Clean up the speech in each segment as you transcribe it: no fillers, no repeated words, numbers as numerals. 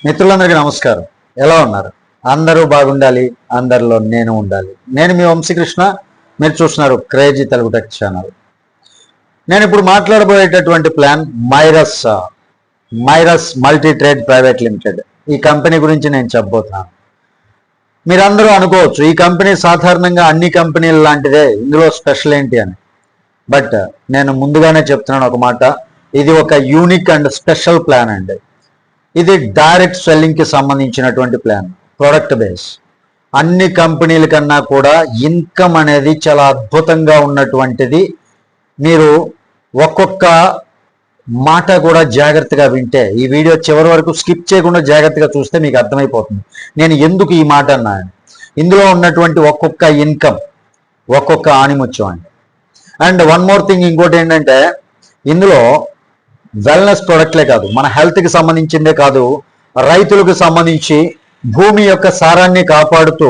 మిత్రులందరికీ నమస్కారం. ఎలా ఉన్నారు? అందరూ బాగుండాలి, అందరిలో నేను ఉండాలి. నేను మీ వంశీకృష్ణ. మీరు చూస్తున్నారు క్రేజీ తెలుగు టెక్ ఛానల్. నేను ఇప్పుడు మాట్లాడబోయేటటువంటి ప్లాన్ మైరస్ మల్టీ ట్రేడ్ ప్రైవేట్ లిమిటెడ్. ఈ కంపెనీ గురించి నేను చెప్పబోతున్నాను. మీరందరూ అనుకోవచ్చు ఈ కంపెనీ సాధారణంగా అన్ని కంపెనీల లాంటిదే, ఇందులో స్పెషల్ ఏంటి అని. బట్ నేను ముందుగానే చెప్తున్నాను ఒక మాట, ఇది ఒక యూనిక్ అండ్ స్పెషల్ ప్లాన్ అండి. ఇది డైరెక్ట్ సెల్లింగ్కి సంబంధించినటువంటి ప్లాన్, ప్రొడక్ట్ బేస్. అన్ని కంపెనీల కన్నా కూడా ఇన్కమ్ అనేది చాలా అద్భుతంగా ఉన్నటువంటిది. మీరు ఒక్కొక్క మాట కూడా జాగ్రత్తగా వింటే, ఈ వీడియో చివరి వరకు స్కిప్ చేయకుండా జాగ్రత్తగా చూస్తే మీకు అర్థమైపోతుంది నేను ఎందుకు ఈ మాట అన్నాను. ఇందులో ఉన్నటువంటి ఒక్కొక్క ఇన్కమ్ ఒక్కొక్క ఆణిముత్యం అండి. అండ్ వన్ మోర్ థింగ్, ఇంకోటి ఏంటంటే ఇందులో వెల్నెస్ ప్రొడక్ట్లే కాదు, మన హెల్త్కి సంబంధించిందే కాదు, రైతులకు సంబంధించి భూమి యొక్క సారాన్ని కాపాడుతూ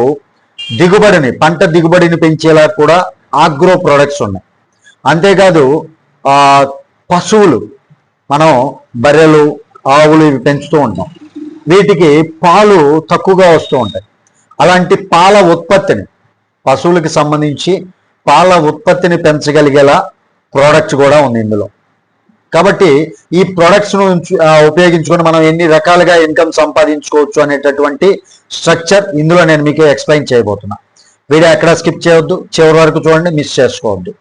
పంట దిగుబడిని పెంచేలా కూడా ఆగ్రో ప్రొడక్ట్స్ ఉన్నాయి. అంతేకాదు పశువులు, మనం బర్రెలు, ఆవులు ఇవి పెంచుతూ ఉంటాం. వీటికి పాలు తక్కువగా వస్తూ ఉంటాయి. అలాంటి పాల ఉత్పత్తిని, పశువులకి సంబంధించి పాల ఉత్పత్తిని పెంచగలిగేలా ప్రోడక్ట్స్ కూడా ఉంది ఇందులో. కాబట్టి ఈ ప్రొడక్ట్స్ను ఉపయోగించుకొని మనం ఎన్ని రకాలుగా ఇన్కమ్ సంపాదించుకోవచ్చు అనేటటువంటి స్ట్రక్చర్ ఇందులో నేను మీకు ఎక్స్ప్లెయిన్ చేయబోతున్నా. వీడియో ఎక్కడ స్కిప్ చేయవద్దు, చివరి వరకు చూడండి, మిస్ చేసుకోవద్దు.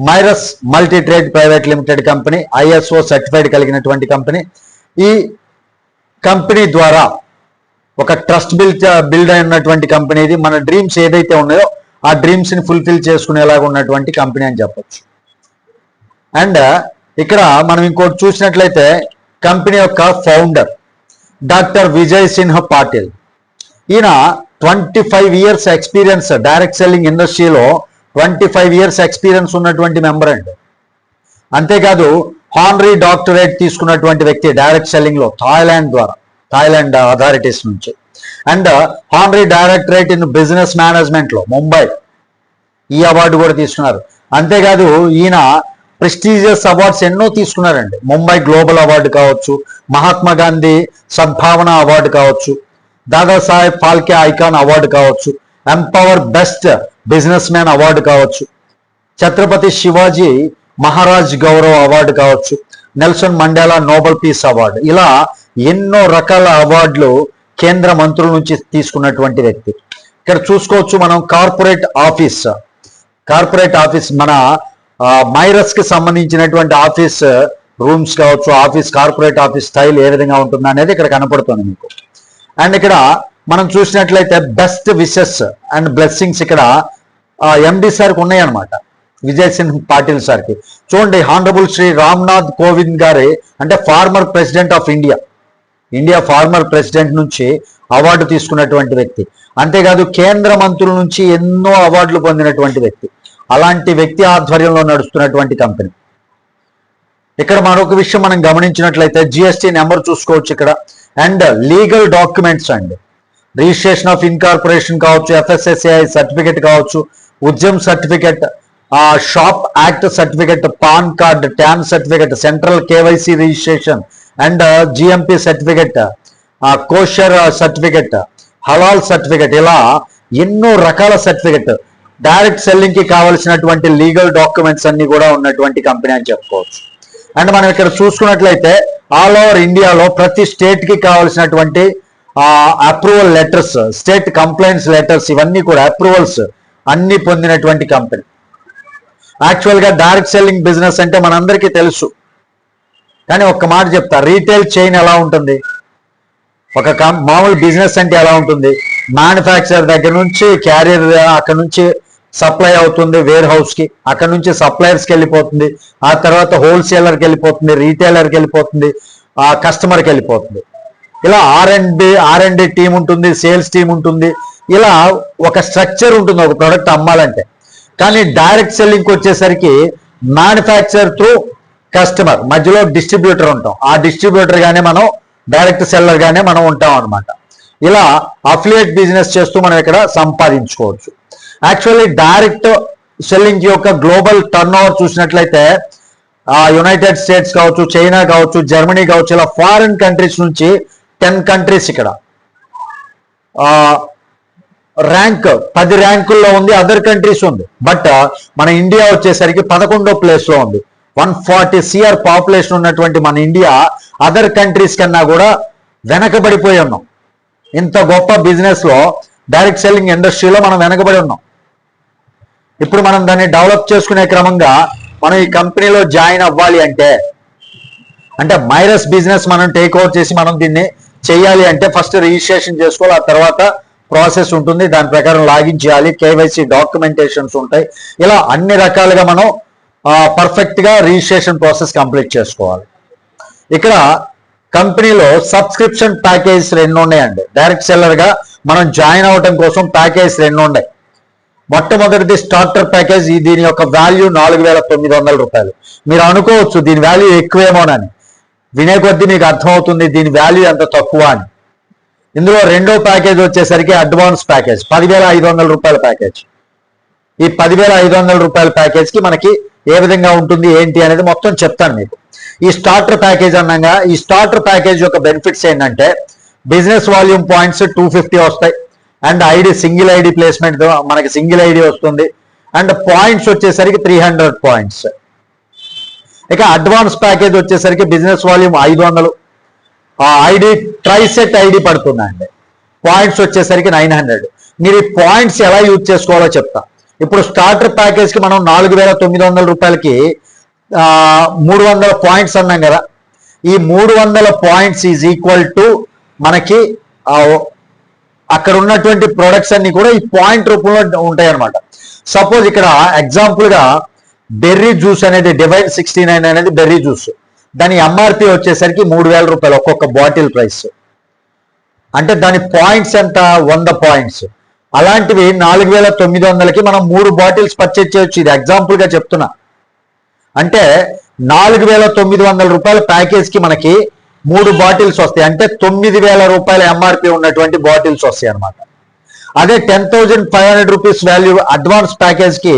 మైరస్ multi trade private limited company ISO certified కలిగినటువంటి కంపెనీ. ఈ కంపెనీ ద్వారా ఒక ట్రస్ట్ బిల్డ్ అయినటువంటి కంపెనీ ఇది. మన డ్రీమ్స్ ఏదైతే ఉన్నాయో ఆ డ్రీమ్స్ని ఫుల్ఫిల్ చేసుకునేలాగా ఉన్నటువంటి కంపెనీ అని చెప్పొచ్చు. అండ్ ఇక్కడ మనం ఇంకోటి చూసినట్లయితే కంపెనీ యొక్క ఫౌండర్ డాక్టర్ విజయ్ సిన్హ పాటిల్. ఈయన 25 years ఎక్స్పీరియన్స్, డైరెక్ట్ సెల్లింగ్ ఇండస్ట్రీలో 25 years ఎక్స్పీరియన్స్ ఉన్నటువంటి మెంబర్ అండి. అంతేకాదు హానరీ డాక్టరేట్ తీసుకున్నటువంటి వ్యక్తి డైరెక్ట్ సెల్లింగ్లో థాయిలాండ్ అథారిటీస్ నుంచి. And honorary directorate in business మేనేజ్మెంట్లో ముంబై, ఈ అవార్డు కూడా తీసుకున్నారు. అంతేకాదు ఈయన ప్రెస్టీజియస్ అవార్డ్స్ ఎన్నో తీసుకున్నారండి. ముంబై గ్లోబల్ అవార్డు కావచ్చు, మహాత్మా గాంధీ సద్భావన అవార్డు కావచ్చు, దాదాసాహెబ్ ఫాల్కే ఐకాన్ అవార్డు కావచ్చు, empower best business man award కావచ్చు, ఛత్రపతి శివాజీ మహారాజ్ గౌరవ్ అవార్డు కావచ్చు, Nelson Mandela Nobel peace award, ఇలా ఎన్నో రకాల అవార్డులు కేంద్ర మంత్రుల నుంచి తీసుకున్నటువంటి వ్యక్తి. ఇక్కడ చూసుకోవచ్చు మనం కార్పొరేట్ ఆఫీస్ మన మైరస్ కి సంబంధించినటువంటి ఆఫీస్ రూమ్స్ కావచ్చు, కార్పొరేట్ ఆఫీస్ స్టైల్ ఏ విధంగా ఉంటుంది అనేది ఇక్కడ కనపడుతుంది మీకు. అండ్ ఇక్కడ మనం చూసినట్లయితే బెస్ట్ విషెస్ అండ్ బ్లెస్సింగ్స్ ఇక్కడ MD సార్కి ఉన్నాయి అనమాట, విజయ్ సిన్హ పాటిల్ సార్కి. చూడండి, హానరబుల్ శ్రీ రామ్నాథ్ కోవింద్ గారి, అంటే former president of India former president నుంచి అవార్డు తీసుకున్నటువంటి వ్యక్తి. అంతేకాదు కేంద్ర మంత్రుల నుంచి ఎన్నో అవార్డులు పొందినటువంటి వ్యక్తి. అలాంటి వ్యక్తి ఆధ్వర్యంలో నడుస్తున్నటువంటి కంపెనీ. ఇక్కడ మరొక విషయం మనం గమనించినట్లయితే GST నెంబర్ చూసుకోవచ్చు ఇక్కడ. అండ్ లీగల్ డాక్యుమెంట్స్ అండి, రిజిస్ట్రేషన్ ఆఫ్ ఇన్కార్పొరేషన్ కావచ్చు, FSSAI సర్టిఫికెట్ కావచ్చు, Udyam certificate, shop act certificate, pan card, tan certificate, central KYC registration, and GMP certificate, kosher certificate, halal certificate, ఇలా ఎన్నో రకాల సర్టిఫికెట్. డైరెక్ట్ సెల్లింగ్ కి కావలసినటువంటి లీగల్ డాక్యుమెంట్స్ అన్ని కూడా ఉన్నటువంటి కంపెనీ అని చెప్పుకోవచ్చు. అండ్ మనం ఇక్కడ చూసుకున్నట్లయితే ఆల్ ఓవర్ ఇండియాలో ప్రతి స్టేట్ కి కావలసినటువంటి approval letters, state complaints letters, ఇవన్నీ కూడా అప్రూవల్స్ అన్ని పొందినటువంటి కంపెనీ. యాక్చువల్గా డైరెక్ట్ సెల్లింగ్ బిజినెస్ అంటే మనందరికీ తెలుసు, కానీ ఒక్క మాట చెప్తా, రీటైల్ చైన్ ఎలా ఉంటుంది, ఒక మామూలు బిజినెస్ అంటే ఎలా ఉంటుంది, మ్యానుఫ్యాక్చరర్ దగ్గర నుంచి క్యారియర్, అక్కడ నుంచి సప్లై అవుతుంది వేర్ హౌస్కి, అక్కడ నుంచి సప్లయర్స్కి వెళ్ళిపోతుంది, ఆ తర్వాత హోల్సేలర్కి వెళ్ళిపోతుంది, రీటైలర్కి వెళ్ళిపోతుంది, కస్టమర్కి వెళ్ళిపోతుంది. ఇలా R&D టీం ఉంటుంది, సేల్స్ టీం ఉంటుంది, ఇలా ఒక స్ట్రక్చర్ ఉంటుంది ఒక ప్రోడక్ట్ అమ్మాలంటే. కానీ డైరెక్ట్ సెల్లింగ్కి వచ్చేసరికి మ్యానుఫ్యాక్చరర్ త్రూ కస్టమర్ మధ్యలో డిస్ట్రిబ్యూటర్ ఉంటాం. ఆ డిస్ట్రిబ్యూటర్ గానే మనం, డైరెక్ట్ సెల్లర్ గానే మనం ఉంటాం అనమాట. ఇలా అఫిలియేట్ బిజినెస్ చేస్తూ మనం ఇక్కడ సంపాదించుకోవచ్చు. యాక్చువల్లీ డైరెక్ట్ సెల్లింగ్ యొక్క గ్లోబల్ టర్న్ ఓవర్ చూసినట్లయితే యునైటెడ్ స్టేట్స్ కావచ్చు, చైనా కావచ్చు, జర్మనీ కావచ్చు, ఇలా ఫారిన్ కంట్రీస్ నుంచి 10 కంట్రీస్ ఇక్కడ ర్యాంక్ 10 ర్యాంకుల్లో ఉంది, అదర్ కంట్రీస్ ఉంది. బట్ మన ఇండియా వచ్చేసరికి 11వ ప్లేస్ లో ఉంది. 140 CR పాపులేషన్ ఉన్నటువంటి మన ఇండియా అదర్ కంట్రీస్ కన్నా కూడా వెనకబడిపోయి ఉన్నాం. ఇంత గొప్ప బిజినెస్ లో డైరెక్ట్ సెల్లింగ్ ఇండస్ట్రీలో మనం వెనకబడి ఉన్నాం. ఇప్పుడు మనం దాన్ని డెవలప్ చేసుకునే క్రమంగా మనం ఈ కంపెనీలో జాయిన్ అవ్వాలి అంటే మైరస్ బిజినెస్ మనం టేక్ ఓవర్ చేసి మనం దీన్ని చేయాలి అంటే ఫస్ట్ రిజిస్ట్రేషన్ చేసుకోవాలి. ఆ తర్వాత ప్రాసెస్ ఉంటుంది, దాని ప్రకారం లాగిన్ చేయాలి, KYC డాక్యుమెంటేషన్స్ ఉంటాయి. ఇలా అన్ని రకాలుగా మనం పర్ఫెక్ట్ గా రిజిస్ట్రేషన్ ప్రాసెస్ కంప్లీట్ చేసుకోవాలి. ఇక్కడ కంపెనీలో సబ్స్క్రిప్షన్ ప్యాకేజ్ 2 ఉన్నాయండి. డైరెక్ట్ సెల్లర్ గా మనం జాయిన్ అవడం కోసం ప్యాకేజ్ 2 ఉన్నాయి. మొట్టమొదటిది స్టార్టర్ ప్యాకేజ్. దీని యొక్క వాల్యూ 4,900 రూపాయలు. మీరు అనుకోవచ్చు దీని వాల్యూ ఎక్కువేమోనని, వినే కొద్దీ మీకు అర్థమవుతుంది దీని వాల్యూ ఎంత తక్కువ అని. ఇందులో రెండో ప్యాకేజ్ వచ్చేసరికి అడ్వాన్స్ ప్యాకేజ్ 10,500 రూపాయల ప్యాకేజ్. ఈ 10,500 రూపాయల ప్యాకేజ్ కి మనకి ఏ విధంగా ఉంటుంది ఏంటి అనేది మొత్తం చెప్తాను మీకు. ఈ స్టార్టర్ ప్యాకేజ్ అన్నాగా ఈ స్టార్టర్ ప్యాకేజ్ యొక్క బెనిఫిట్స్ ఏంటంటే బిజినెస్ వాల్యూమ్ పాయింట్స్ 250 వస్తాయి, అండ్ సింగిల్ ఐడి ప్లేస్మెంట్ మనకి సింగిల్ ఐడి వస్తుంది, అండ్ పాయింట్స్ వచ్చేసరికి 300 పాయింట్స్. ఇక అడ్వాన్స్ ప్యాకేజ్ వచ్చేసరికి బిజినెస్ వాల్యూమ్ 500, ఐడి ట్రైసెట్ ఐడి పడుతుందండి. పాయింట్స్ వచ్చేసరికి 900. మీరు ఈ పాయింట్స్ ఎలా యూజ్ చేసుకోవాలో చెప్తా. ఇప్పుడు స్టార్టర్ ప్యాకేజ్ కి మనం 4,900 రూపాయలకి 300 పాయింట్స్ అన్నాం కదా. ఈ 300 పాయింట్స్ ఈజ్ ఈక్వల్ టు మనకి అక్కడ ఉన్నటువంటి ప్రొడక్ట్స్ అన్ని కూడా ఈ పాయింట్ రూపంలో ఉంటాయి అనమాట. సపోజ్ ఇక్కడ ఎగ్జాంపుల్ గా బెర్రీ జ్యూస్ అనేది డివైన్ 69 అనేది బెర్రీ జ్యూస్, దాని MRP వచ్చేసరికి 3,000 రూపాయలు ఒక్కొక్క బాటిల్ ప్రైస్. అంటే దాని పాయింట్స్ ఎంత 100 పాయింట్స్. అలాంటివి 4,900కి మనం 3 బాటిల్స్ పర్చేజ్ చేయొచ్చు. ఇది ఎగ్జాంపుల్ గా చెప్తున్నా. అంటే 4,900 రూపాయల ప్యాకేజ్ కి మనకి 3 బాటిల్స్ వస్తాయి. అంటే 9,000 రూపాయల MRP ఉన్నటువంటి బాటిల్స్ వస్తాయి అనమాట. అదే 10,500 రూపీస్ వాల్యూ అడ్వాన్స్ ప్యాకేజ్ కి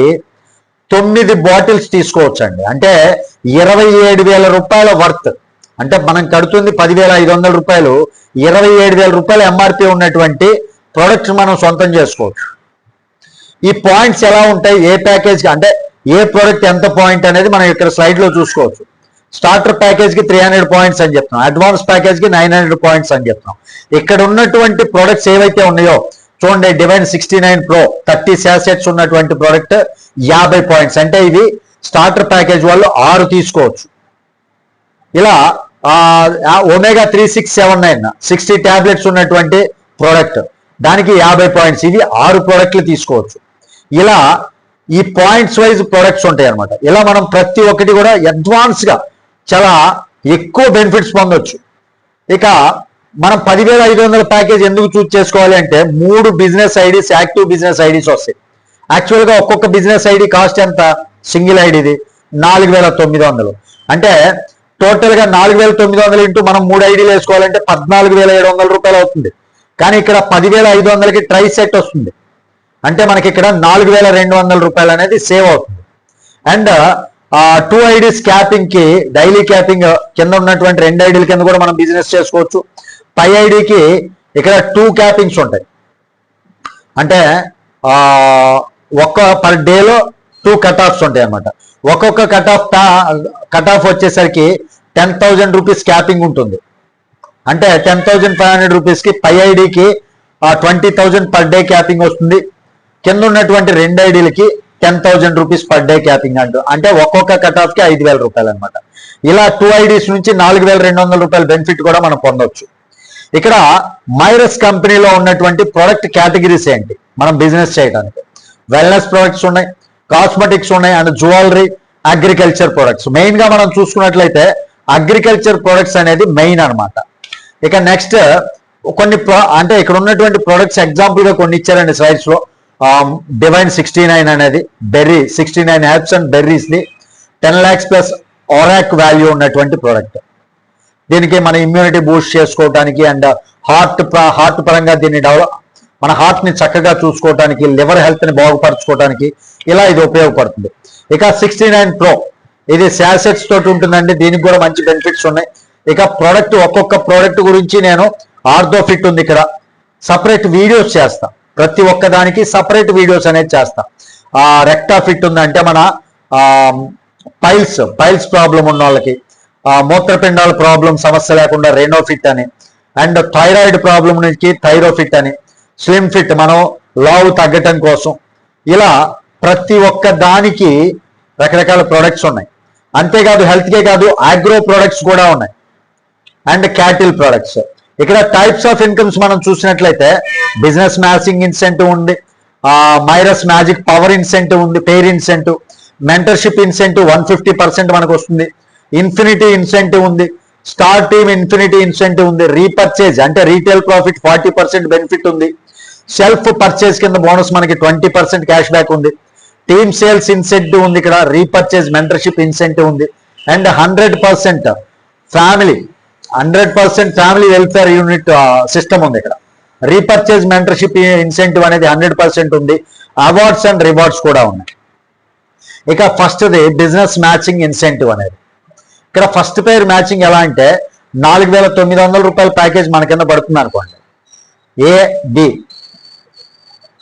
9 బాటిల్స్ తీసుకోవచ్చండి. అంటే 27,000 రూపాయల వర్త్. అంటే మనం కడుతుంది 10,500 రూపాయలు, 27,000 రూపాయల MRP ఉన్నటువంటి ప్రొడక్ట్స్ మనం సొంతం చేసుకోవచ్చు. ఈ పాయింట్స్ ఎలా ఉంటాయి ఏ ప్యాకేజ్ కి అంటే ఏ ప్రోడక్ట్ ఎంత పాయింట్ అనేది మనం ఇక్కడ స్లైడ్ లో చూసుకోవచ్చు. స్టార్టర్ ప్యాకేజ్ కి 300 పాయింట్స్ అని చెప్తున్నాం, అడ్వాన్స్ ప్యాకేజ్ కి 900 పాయింట్స్ అని చెప్తున్నాం. ఇక్కడ ఉన్నటువంటి ప్రొడక్ట్స్ ఏవైతే ఉన్నాయో చూడండి, డివైన్ 69 Pro 30 శాసెట్స్ ఉన్నటువంటి ప్రోడక్ట్ 50 పాయింట్స్. అంటే ఇది స్టార్టర్ ప్యాకేజ్ వాళ్ళు 6 తీసుకోవచ్చు. ఇలా ఒమేగా 3679 60 టాబ్లెట్స్ ఉన్నటువంటి ప్రోడక్ట్, దానికి 50 పాయింట్స్. ఇది 6 ప్రోడక్ట్లు తీసుకోవచ్చు. ఇలా ఈ పాయింట్స్ వైజ్ ప్రొడక్ట్స్ ఉంటాయి అనమాట. ఇలా మనం ప్రతి ఒక్కటి కూడా అడ్వాన్స్ గా చాలా ఎక్కువ బెనిఫిట్స్ పొందొచ్చు. ఇక మనం 10,500 ప్యాకేజ్ ఎందుకు చూస్ చేసుకోవాలి అంటే 3 business IDs, active business IDs వస్తాయి. యాక్చువల్ గా ఒక్కొక్క బిజినెస్ ఐడి కాస్ట్ ఎంత, సింగిల్ ఐడిది 4,900. అంటే టోటల్ గా 4,900 ఇంటూ మనం 3 ఐడీలు వేసుకోవాలంటే 14,700 రూపాయలు అవుతుంది. కానీ ఇక్కడ 10,500కి ట్రై సెట్ వస్తుంది. అంటే మనకి ఇక్కడ 4,200 రూపాయలు అనేది సేవ్ అవుతుంది. అండ్ 2 ఐడీస్ క్యాపింగ్ కి డైలీ క్యాపింగ్ కింద ఉన్నటువంటి 2 ఐడీల కింద కూడా మనం బిజినెస్ చేసుకోవచ్చు. పై ఐడికి ఇక్కడ 2 క్యాపింగ్స్ ఉంటాయి. అంటే ఒక్క పర్ డేలో 2 కట్ ఆఫ్స్ ఉంటాయి అన్నమాట. ఒక్కొక్క కట్ ఆఫ్ వచ్చేసరికి 10,000 రూపీస్ క్యాపింగ్ ఉంటుంది. అంటే 10,500 రూపీస్ కి పై ఐడికి 20,000 పర్ డే క్యాపింగ్ వస్తుంది. కింద ఉన్నటువంటి 2 ఐడీలకి 10,000 రూపీస్ పర్ డే క్యాపింగ్ అంటే ఒక్కొక్క కట్ ఆఫ్ కి 5,000 రూపాయలు అనమాట. ఇలా 2 ఐడీస్ నుంచి 4,200 రూపాయల బెనిఫిట్ కూడా మనం పొందవచ్చు. ఇక్కడ మైరస్ కంపెనీలో ఉన్నటువంటి ప్రొడక్ట్ కేటగిరీస్ ఏంటి మనం బిజినెస్ చేయడానికి? వెల్నెస్ ప్రొడక్ట్స్ ఉన్నాయి, కాస్మెటిక్స్ ఉన్నాయి, and jewellery, agriculture products. Main గా మనం చూసుకున్నట్లయితే అగ్రికల్చర్ ప్రొడక్ట్స్ అనేది మెయిన్ అనమాట. ఇక నెక్స్ట్ కొన్ని అంటే ఇక్కడ ఉన్నటువంటి ప్రొడక్ట్స్ ఎగ్జాంపుల్ గా కొన్ని ఇచ్చారండి స్లైడ్స్ లో. డివైన్ 69 అనేది berry 69 apps and berries the 10 lakhs plus ORAC value ఉన్నటువంటి ప్రోడక్ట్. దీనికి మన ఇమ్యూనిటీ బూస్ట్ చేసుకోవడానికి అండ్ హార్ట్ పరంగా దీన్ని మన హార్ట్ ని చక్కగా చూసుకోవడానికి, లివర్ హెల్త్ ని బాగుపరచుకోవడానికి ఇలా ఇది ఉపయోగపడుతుంది. ఇక 69 Pro ఇది శాసెట్స్ తోటి ఉంటుందండి. దీనికి కూడా మంచి బెనిఫిట్స్ ఉన్నాయి. ఇక ప్రోడక్ట్ ఒక్కొక్క ప్రోడక్ట్ గురించి నేను ఆర్థోఫిట్ ఉంది ఇక్కడ. సపరేట్ వీడియోస్ చేస్తా, ప్రతి ఒక్కదానికి సపరేట్ వీడియోస్ అనేది చేస్తా. రెక్టాఫిట్ ఉందంటే మన పైల్స్ ప్రాబ్లం ఉన్న వాళ్ళకి, మూత్రపిండాల ప్రాబ్లం సమస్య లేకుండా రెనోఫిట్ అని, అండ్ థైరాయిడ్ ప్రాబ్లం నుంచి థైరోఫిట్ అని, స్లిమ్ ఫిట్ మనం లావు తగ్గటం కోసం. ఇలా ప్రతి ఒక్క దానికి రకరకాల ప్రొడక్ట్స్ ఉన్నాయి. అంతేకాదు హెల్త్కే కాదు ఆగ్రో ప్రొడక్ట్స్ కూడా ఉన్నాయి, అండ్ క్యాటిల్ ప్రొడక్ట్స్. ఇక్కడ టైప్స్ ఆఫ్ ఇన్కమ్స్ మనం చూసినట్లయితే బిజినెస్ మ్యాచింగ్ ఇన్సెంటివ్ ఉంది, మైరస్ మ్యాజిక్ పవర్ ఇన్సెంటివ్ ఉంది, పేర్ ఇన్సెంటివ్, మెంటర్షిప్ ఇన్సెంటివ్ 150% మనకు వస్తుంది, ఇన్ఫినిటీ ఇన్సెంటివ్ ఉంది, స్టార్ టీమ్ ఇన్ఫినిటీ ఇన్సెంటివ్ ఉంది, రీపర్చేజ్ అంటే రీటైల్ ప్రాఫిట్ 40% బెనిఫిట్ ఉంది, సెల్ఫ్ పర్చేజ్ కింద బోనస్ మనకి 20% క్యాష్ బ్యాక్ ఉంది, టీమ్ సేల్స్ ఇన్సెంటివ్ ఉంది, ఇక్కడ రీపర్చేజ్ మెంటర్షిప్ ఇన్సెంటివ్ ఉంది, and 100% family welfare unit system ఉంది. ఇక్కడ రీపర్చేజ్ మెంటర్షిప్ ఇన్సెంటివ్ అనేది 100% ఉంది, అవార్డ్స్ అండ్ రివార్డ్స్ కూడా ఉన్నాయి. ఇక ఫస్ట్ది బిజినెస్ మ్యాచింగ్ ఇన్సెంటివ్ అనేది. ఇక్కడ ఫస్ట్ పేర్ మ్యాచింగ్ ఎలా అంటే 4,900 రూపాయల ప్యాకేజ్ మన కింద పడుతుంది అనుకోండి, AB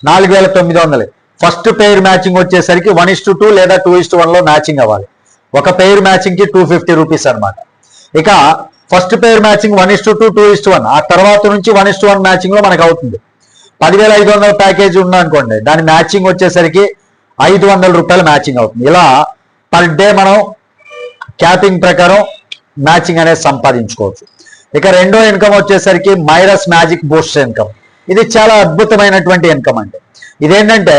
4,900. ఫస్ట్ పేర్ మ్యాచింగ్ వచ్చేసరికి 1:2 లేదా 2:1 మ్యాచింగ్ అవ్వాలి. ఒక పేర్ మ్యాచింగ్ కి 250 రూపీస్ అనమాట. ఇక ఫస్ట్ పేర్ మ్యాచింగ్ 1:2, 2:1, ఆ తర్వాత నుంచి 1:1 మ్యాచింగ్ లో మనకు అవుతుంది. 10,500 ప్యాకేజ్ ఉందనుకోండి, దాని మ్యాచింగ్ వచ్చేసరికి 500 రూపాయల మ్యాచింగ్ అవుతుంది. ఇలా పర్ డే మనం క్యాపింగ్ ప్రకారం మ్యాచింగ్ అనేది సంపాదించుకోవచ్చు. ఇక రెండో ఇన్కమ్ వచ్చేసరికి మైరస్ మ్యాజిక్ బూస్ట్ ఇన్కమ్. ఇది చాలా అద్భుతమైనటువంటి ఇన్కమ్. అంటే ఇదేంటంటే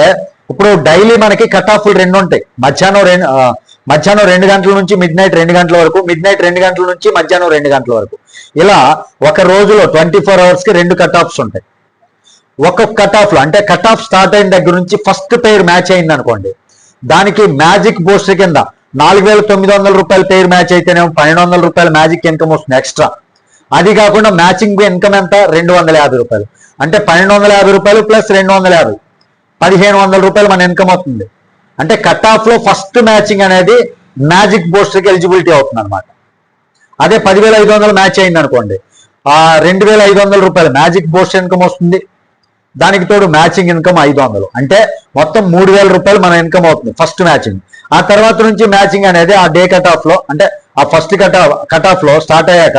ఇప్పుడు డైలీ మనకి కట్ ఆఫ్లు 2 ఉంటాయి. మధ్యాహ్నం 2 గంటల నుంచి మిడ్-నైట్ 2 గంటల వరకు, మిడ్-నైట్ 2 గంటల నుంచి మధ్యాహ్నం 2 గంటల వరకు. ఇలా ఒక రోజులో 24 అవర్స్ కి 2 కట్ ఆఫ్స్ ఉంటాయి. ఒక్కొక్క కట్ ఆఫ్ లో అంటే కట్ ఆఫ్ స్టార్ట్ అయిన దగ్గర నుంచి ఫస్ట్ పేర్ మ్యాచ్ అయింది అనుకోండి, దానికి మ్యాజిక్ బూస్టర్ కింద 4,900 రూపాయల పేర్ మ్యాచ్ అయితేనేమో 1,200 రూపాయల మ్యాజిక్ ఇన్కమ్ వస్తుంది ఎక్స్ట్రా. అది కాకుండా మ్యాచింగ్ ఇన్కమ్ ఎంత 250 రూపాయలు. అంటే 1,250 రూపాయలు ప్లస్ 250, 1,500 రూపాయలు మన ఇన్కమ్ అవుతుంది. అంటే కట్ ఆఫ్ లో ఫస్ట్ మ్యాచింగ్ అనేది మ్యాజిక్ బూస్టర్కి ఎలిజిబిలిటీ అవుతుంది అనమాట. అదే 10,500 మ్యాచ్ అయింది అనుకోండి, 2,500 రూపాయలు మ్యాజిక్ బూస్టర్ ఇన్కమ్ వస్తుంది. దానికి తోడు మ్యాచింగ్ ఇన్కమ్ 500, అంటే మొత్తం 3,000 రూపాయలు మన ఇన్కమ్ అవుతుంది ఫస్ట్ మ్యాచింగ్. ఆ తర్వాత నుంచి మ్యాచింగ్ అనేది ఆ డే కట్ ఆఫ్ లో, అంటే ఆ ఫస్ట్ కట్ ఆఫ్ లో స్టార్ట్ అయ్యాక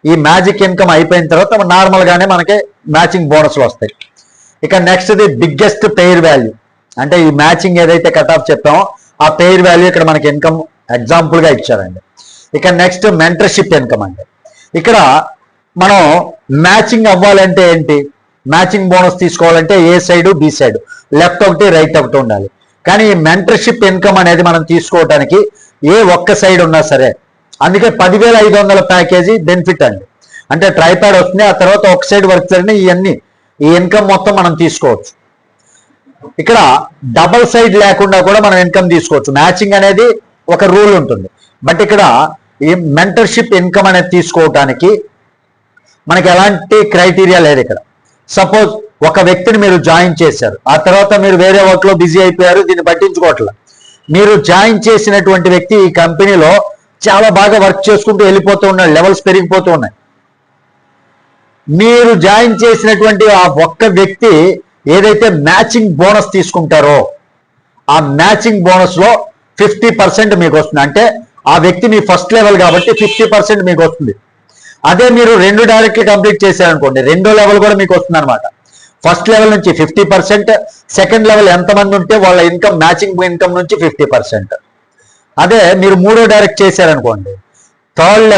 ఈ మ్యాజిక్ ఇన్కమ్ అయిపోయిన తర్వాత నార్మల్ గానే మనకి మ్యాచింగ్ బోనస్లు వస్తాయి. ఇక next the biggest pair value, అంటే ఈ మ్యాచింగ్ ఏదైతే కట్ ఆఫ్ చెప్పామో ఆ పెయిర్ వాల్యూ ఇక్కడ మనకి ఇన్కమ్ ఎగ్జాంపుల్ గా ఇచ్చారండి. ఇక నెక్స్ట్ మెంటర్షిప్ ఇన్కమ్. అంటే ఇక్కడ మనం మ్యాచింగ్ అవ్వాలంటే ఏంటి, మ్యాచింగ్ బోనస్ తీసుకోవాలంటే ఏ సైడ్ బి సైడ్, లెఫ్ట్ ఒకటి రైట్ ఒకటి ఉండాలి. కానీ ఈ మెంటర్షిప్ ఇన్కమ్ అనేది మనం తీసుకోవడానికి ఏ ఒక్క సైడ్ ఉన్నా సరే, అందుకే 10,500 ప్యాకేజీ బెనిఫిట్ అండి. అంటే ట్రైపాడ్ వస్తుంది, ఆ తర్వాత ఒక సైడ్ వర్క్ జరిగిన ఈ ఇన్కమ్ మొత్తం మనం తీసుకోవచ్చు. ఇక్కడ డబల్ సైడ్ లేకుండా కూడా మనం ఇన్కమ్ తీసుకోవచ్చు. మ్యాచింగ్ అనేది ఒక రూల్ ఉంటుంది, బట్ ఇక్కడ ఈ మెంటర్షిప్ ఇన్కమ్ అనేది తీసుకోవటానికి మనకి ఎలాంటి క్రైటీరియా లేదు. ఇక్కడ సపోజ్ ఒక వ్యక్తిని మీరు జాయిన్ చేశారు, ఆ తర్వాత మీరు వేరే వర్క్ లో బిజీ అయిపోయారు, దీన్ని పట్టించుకోవట్లేదు. మీరు జాయిన్ చేసినటువంటి వ్యక్తి ఈ కంపెనీలో చాలా బాగా వర్క్ చేసుకుంటూ వెళ్ళిపోతూ ఉన్నాడు, లెవెల్స్ పెరిగిపోతూ ఉన్నాయి. మీరు జాయిన్ చేసినటువంటి ఆ ఒక్క వ్యక్తి ఏదైతే మ్యాచింగ్ బోనస్ తీసుకుంటారో ఆ మ్యాచింగ్ బోనస్ లో 50% మీకు వస్తుంది. అంటే ఆ వ్యక్తి మీ ఫస్ట్ లెవెల్ కాబట్టి 50% మీకు వస్తుంది. అదే మీరు 2 డైరెక్ట్లీ కంప్లీట్ చేశారనుకోండి, 2వ లెవెల్ కూడా మీకు వస్తుంది అనమాట. ఫస్ట్ లెవెల్ నుంచి 50%, సెకండ్ లెవెల్ ఎంతమంది ఉంటే వాళ్ళ ఇన్కమ్ మ్యాచింగ్ ఇన్కమ్ నుంచి 50%. అదే మీరు 3వ డైరెక్ట్ చేశారనుకోండి, థర్డ్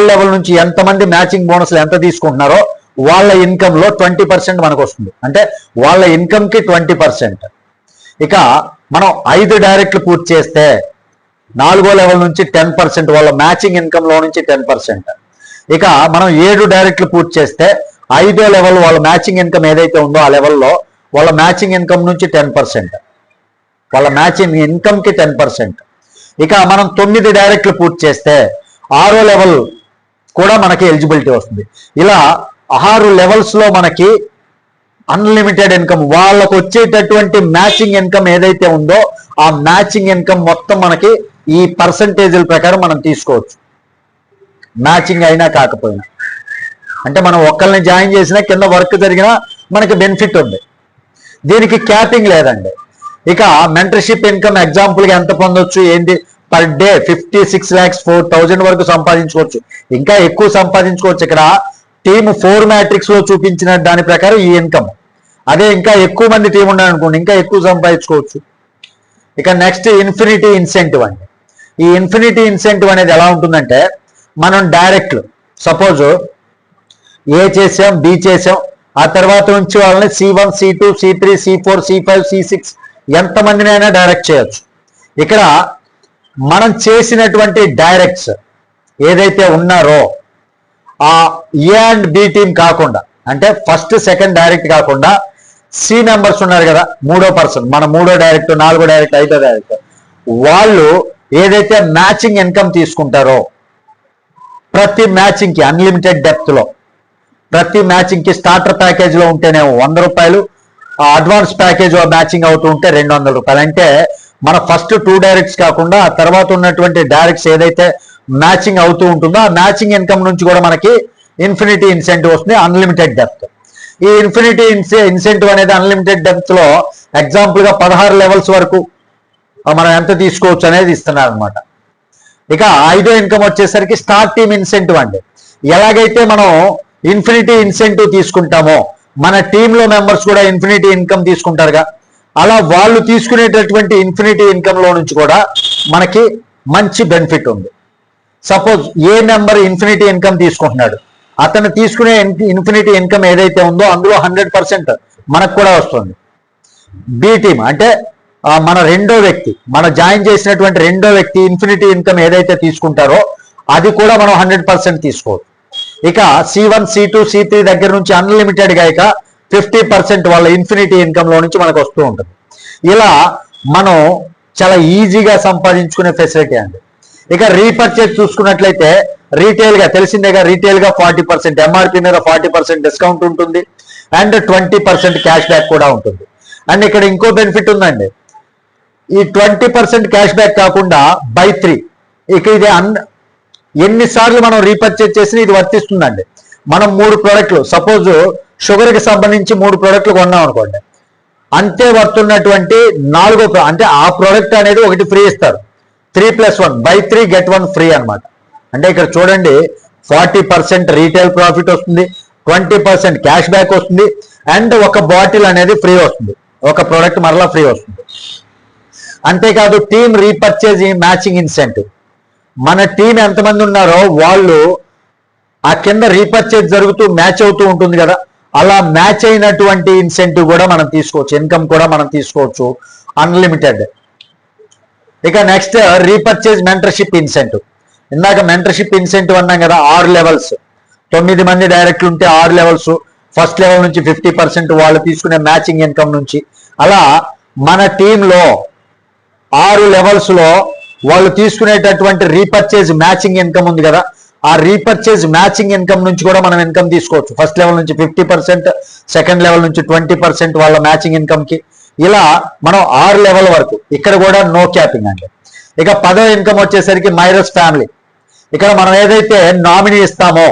లెవెల్ నుంచి ఎంతమంది మ్యాచింగ్ బోనస్లు ఎంత తీసుకుంటున్నారో వాళ్ళ ఇన్కమ్ లో 20% మనకు వస్తుంది. అంటే వాళ్ళ ఇన్కమ్ కి 20%. ఇక మనం 5 డైరెక్ట్లు పూర్తి చేస్తే 4వ లెవెల్ నుంచి 10%, వాళ్ళ మ్యాచింగ్ ఇన్కమ్ లో నుంచి 10%. ఇక మనం 7 డైరెక్ట్లు పూర్తి చేస్తే 5వ లెవెల్ వాళ్ళ మ్యాచింగ్ ఇన్కమ్ ఏదైతే ఉందో ఆ లెవెల్లో వాళ్ళ మ్యాచింగ్ ఇన్కమ్ నుంచి 10%, వాళ్ళ మ్యాచింగ్ ఇన్కమ్ కి 10%. ఇక మనం 9 డైరెక్ట్లు పూర్తి చేస్తే 6వ లెవెల్ కూడా మనకి ఎలిజిబిలిటీ వస్తుంది. ఇలా 6 లెవెల్స్ లో మనకి అన్లిమిటెడ్ ఇన్కమ్, వాళ్ళకు వచ్చేటటువంటి మ్యాచింగ్ ఇన్కమ్ ఏదైతే ఉందో ఆ మ్యాచింగ్ ఇన్కమ్ మొత్తం మనకి ఈ పర్సంటేజీల ప్రకారం మనం తీసుకోవచ్చు, మ్యాచింగ్ అయినా కాకపోయినా. అంటే మనం ఒక్కరిని జాయిన్ చేసినా కింద వర్క్ జరిగినా మనకి బెనిఫిట్ ఉంది. దీనికి క్యాపింగ్ లేదండి. ఇక మెంటర్షిప్ ఇన్కమ్ ఎగ్జాంపుల్గా ఎంత పొందొచ్చు ఏంటి, పర్ డే 56 lakhs 4,000 వరకు సంపాదించుకోవచ్చు, ఇంకా ఎక్కువ సంపాదించుకోవచ్చు. ఇక్కడ టీమ్ 4 మ్యాట్రిక్స్ లో చూపించిన దాని ప్రకారం ఈ ఇన్కమ్. అదే ఇంకా ఎక్కువ మంది టీం ఉన్నారనుకోండి ఇంకా ఎక్కువ సంపాదించుకోవచ్చు. ఇక నెక్స్ట్ ఇన్ఫినిటీ ఇన్సెంటివ్ అండి. ఈ ఇన్ఫినిటీ ఇన్సెంటివ్ అనేది ఎలా ఉంటుందంటే, మనం డైరెక్ట్ సపోజ్ ఏ చేసాం బి చేసాం, ఆ తర్వాత నుంచి వాళ్ళని C1 C2 C3 C4 C5 C6 ఎంతమందినైనా direct చేయొచ్చు. ఇక్కడ మనం చేసినటువంటి డైరెక్ట్స్ ఏదైతే ఉన్నారో ఆ ఏ అండ్ బి టీం కాకుండా, అంటే ఫస్ట్ సెకండ్ డైరెక్ట్ కాకుండా సి మెంబర్స్ ఉన్నారు కదా, మూడో పర్సన్, మన మూడో డైరెక్ట్, నాలుగో డైరెక్ట్, ఐదో డైరెక్ట్, వాళ్ళు ఏదైతే మ్యాచింగ్ ఇన్కమ్ తీసుకుంటారో ప్రతి మ్యాచింగ్ కి అన్లిమిటెడ్ డెప్త్ లో, ప్రతి మ్యాచింగ్ కి స్టార్టర్ ప్యాకేజ్ లో ఉంటేనేమో 100 రూపాయలు, అడ్వాన్స్ ప్యాకేజ్ మ్యాచింగ్ అవుతూ ఉంటే 200 రూపాయలు. అంటే మన ఫస్ట్ 2 డైరెక్ట్స్ కాకుండా ఆ తర్వాత ఉన్నటువంటి డైరెక్ట్స్ ఏదైతే మ్యాచింగ్ అవుతూ ఉంటుందో ఆ మ్యాచింగ్ ఇన్కమ్ నుంచి కూడా మనకి ఇన్ఫినిటీ ఇన్సెంటివ్ వస్తుంది, అన్లిమిటెడ్ డెప్త్. ఈ ఇన్ఫినిటీ ఇన్సెంటివ్ అనేది అన్లిమిటెడ్ డెప్త్ లో ఎగ్జాంపుల్ గా 16 లెవెల్స్ వరకు మనం ఎంత తీసుకోవచ్చు అనేది ఇస్తున్నారు అనమాట. ఇక ఐదో ఇన్కమ్ వచ్చేసరికి స్టార్ టీమ్ ఇన్సెంటివ్ అండి. ఎలాగైతే మనం ఇన్ఫినిటీ ఇన్సెంటివ్ తీసుకుంటామో మన టీంలో మెంబర్స్ కూడా ఇన్ఫినిటీ ఇన్కమ్ తీసుకుంటారుగా, అలా వాళ్ళు తీసుకునేటటువంటి ఇన్ఫినిటీ ఇన్కమ్ లో నుంచి కూడా మనకి మంచి బెనిఫిట్ ఉంది. Suppose a member infinity income తీసుకుంటున్నాడు, అతను తీసుకునే ఇన్ఫినిటీ ఇన్కమ్ ఏదైతే ఉందో అందులో 100% మనకు కూడా వస్తుంది. బి టీమ్ అంటే మన రెండో వ్యక్తి, మన జాయిన్ చేసినటువంటి రెండో వ్యక్తి ఇన్ఫినిటీ ఇన్కమ్ ఏదైతే తీసుకుంటారో అది కూడా మనం 100% తీసుకోవచ్చు. ఇక C1 C2 C3 దగ్గర నుంచి అన్లిమిటెడ్ గా ఇక 50% వాళ్ళ ఇన్ఫినిటీ ఇన్కమ్ లో నుంచి మనకు వస్తూ ఉంటుంది. ఇలా మనం చాలా ఈజీగా సంపాదించుకునే ఫెసిలిటీ అండి. ఇక రీపర్చేజ్ చూసుకున్నట్లయితే రీటైల్ గా తెలిసిందేగా, రీటైల్ గా 40% ఎంఆర్పి మీద 40% డిస్కౌంట్ ఉంటుంది అండ్ 20% క్యాష్ బ్యాక్ కూడా ఉంటుంది. అండ్ ఇక్కడ ఇంకో బెనిఫిట్ ఉందండి, ఈ 20% క్యాష్ బ్యాక్ కాకుండా బై 3, ఇక ఇది ఎన్నిసార్లు మనం రీపర్చేజ్ చేసినా ఇది వర్తిస్తుందండి. మనం 3 ప్రోడక్ట్లు సపోజ్ షుగర్ కి సంబంధించి 3 ప్రోడక్ట్లు కొన్నాం అనుకోండి, అంతే వర్తున్నటువంటి 4వ అంటే ఆ ప్రోడక్ట్ అనేది ఒకటి ఫ్రీ ఇస్తారు. 3+1 బై 3 get 1 ఫ్రీ అనమాట. అంటే ఇక్కడ చూడండి 40% రీటైల్ ప్రాఫిట్ వస్తుంది, 20% క్యాష్ బ్యాక్ వస్తుంది అండ్ ఒక బాటిల్ అనేది ఫ్రీ వస్తుంది, ఒక ప్రోడక్ట్ మరలా ఫ్రీ వస్తుంది. అంతేకాదు టీమ్ రీపర్చేజ్ మ్యాచింగ్ ఇన్సెంటివ్, మన టీం ఎంతమంది ఉన్నారో వాళ్ళు ఆ కింద రీపర్చేజ్ జరుగుతూ మ్యాచ్ అవుతూ ఉంటుంది కదా, అలా మ్యాచ్ అయినటువంటి ఇన్సెంటివ్ కూడా మనం తీసుకోవచ్చు, ఇన్కమ్ కూడా మనం తీసుకోవచ్చు అన్లిమిటెడ్. ఇక నెక్స్ట్ రీపర్చేజ్ మెంటర్షిప్ ఇన్సెంటివ్. ఇందాక మెంటర్షిప్ ఇన్సెంటివ్ అన్నాం కదా, 6 లెవెల్స్, 9 మంది డైరెక్ట్లు ఉంటే 6 లెవెల్స్, ఫస్ట్ లెవెల్ నుంచి 50% వాళ్ళు తీసుకునే మ్యాచింగ్ ఇన్కమ్ నుంచి, అలా మన టీంలో 6 లెవెల్స్ లో వాళ్ళు తీసుకునేటటువంటి రీపర్చేజ్ మ్యాచింగ్ ఇన్కమ్ ఉంది కదా, ఆ రీపర్చేజ్ మ్యాచింగ్ ఇన్కమ్ నుంచి కూడా మనం ఇన్కమ్ తీసుకోవచ్చు. ఫస్ట్ లెవెల్ నుంచి 50%, సెకండ్ లెవెల్ నుంచి 20% వాళ్ళ మ్యాచింగ్ ఇన్కమ్ కి, ఇలా మనం 6 లెవెల్ వరకు. ఇక్కడ కూడా నో క్యాపింగ్ అండి. ఇక 10వ ఇన్కమ్ వచ్చేసరికి మైరస్ ఫ్యామిలీ. ఇక్కడ మనం ఏదైతే నామినీ ఇస్తామో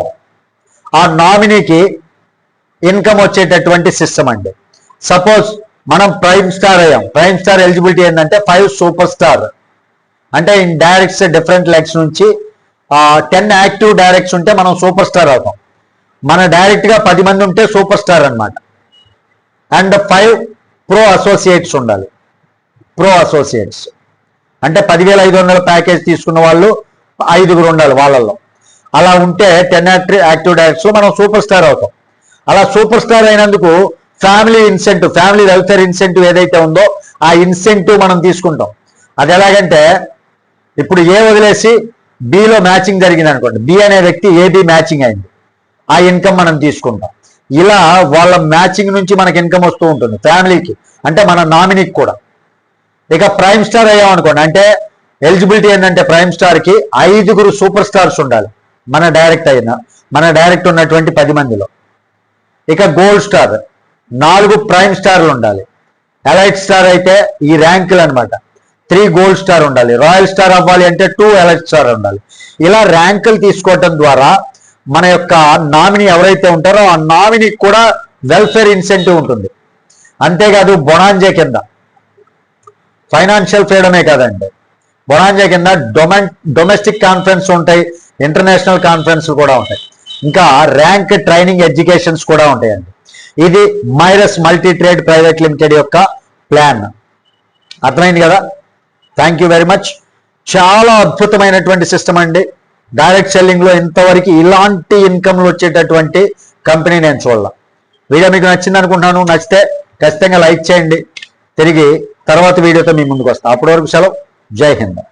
ఆ నామినీకి ఇన్కమ్ వచ్చేటటువంటి సిస్టమ్ అండి. సపోజ్ మనం ప్రైమ్ స్టార్ అయ్యాం, ప్రైమ్ స్టార్ ఎలిజిబిలిటీ ఏంటంటే 5 సూపర్ స్టార్, అంటే ఇన్ డైరెక్ట్స్ డిఫరెంట్ లెగ్స్ నుంచి 10 యాక్టివ్ డైరెక్ట్స్ ఉంటే మనం సూపర్ స్టార్ అవుతాం. మన డైరెక్ట్ గా 10 మంది ఉంటే సూపర్ స్టార్ అనమాట. అండ్ 5 ప్రో అసోసియేట్స్ ఉండాలి. ప్రో అసోసియేట్స్ అంటే 10,500 ప్యాకేజ్ తీసుకున్న వాళ్ళు 5గురు ఉండాలి వాళ్ళల్లో. అలా ఉంటే 10 యాక్టివ్ డైరెక్ట్స్ లో మనం సూపర్ స్టార్ అవుతాం. అలా సూపర్ స్టార్ అయినందుకు family incentive, family welfare incentive ఏదైతే ఉందో ఆ ఇన్సెంటివ్ మనం తీసుకుంటాం. అది ఎలాగంటే ఇప్పుడు ఏ వదిలేసి బిలో మ్యాచింగ్ జరిగింది అనుకోండి, బి అనే వ్యక్తి ఏబి మ్యాచింగ్ అయింది, ఆ ఇన్కమ్ మనం తీసుకుంటాం. ఇలా వాళ్ళ మ్యాచింగ్ నుంచి మనకి ఇన్కమ్ వస్తూ ఉంటుంది ఫ్యామిలీకి, అంటే మన నామినీకి కూడా. ఇక ప్రైమ్ స్టార్ అయ్యాం అనుకోండి, అంటే ఎలిజిబిలిటీ ఏంటంటే ప్రైమ్ స్టార్ కి 5గురు సూపర్ స్టార్స్ ఉండాలి మన డైరెక్ట్ ఉన్నటువంటి 10 మందిలో. ఇక గోల్డ్ స్టార్ 4 ప్రైమ్ స్టార్లు ఉండాలి. ఎలైట్ స్టార్ అయితే ఈ ర్యాంకులు అనమాట, 3 గోల్డ్ స్టార్ ఉండాలి. రాయల్ స్టార్ అవ్వాలి అంటే 2 ఎలైట్ స్టార్ ఉండాలి. ఇలా ర్యాంకులు తీసుకోవటం ద్వారా మన యొక్క నామినీ ఎవరైతే ఉంటారో ఆ నామినీకి కూడా వెల్ఫేర్ ఇన్సెంటివ్ ఉంటుంది. అంతేకాదు బొనాంజే కింద ఫైనాన్షియల్ ఫ్రీడమే కాదండి, బొనాంజే కింద డొమెస్టిక్ కాన్ఫరెన్స్ ఉంటాయి, ఇంటర్నేషనల్ కాన్ఫరెన్స్ కూడా ఉంటాయి, ఇంకా ర్యాంక్ ట్రైనింగ్ ఎడ్యుకేషన్స్ కూడా ఉంటాయండి. ఇది మైరస్ మల్టీ ట్రేడ్ ప్రైవేట్ లిమిటెడ్ యొక్క ప్లాన్. అర్థమైంది కదా? Thank you very much. చాలా అద్భుతమైనటువంటి సిస్టమ్ అండి. డైరెక్ట్ సెల్లింగ్ లో ఇంతవరకు ఇలాంటి ఇన్కమ్లు వచ్చేటటువంటి కంపెనీ నేను చూడాల. వీడియో మీకు నచ్చింది అనుకుంటున్నాను. నచ్చితే ఖచ్చితంగా లైక్ చేయండి. తిరిగి తర్వాత వీడియోతో మీ ముందుకు వస్తాను. అప్పటి వరకు సెలవు. జై హింద్.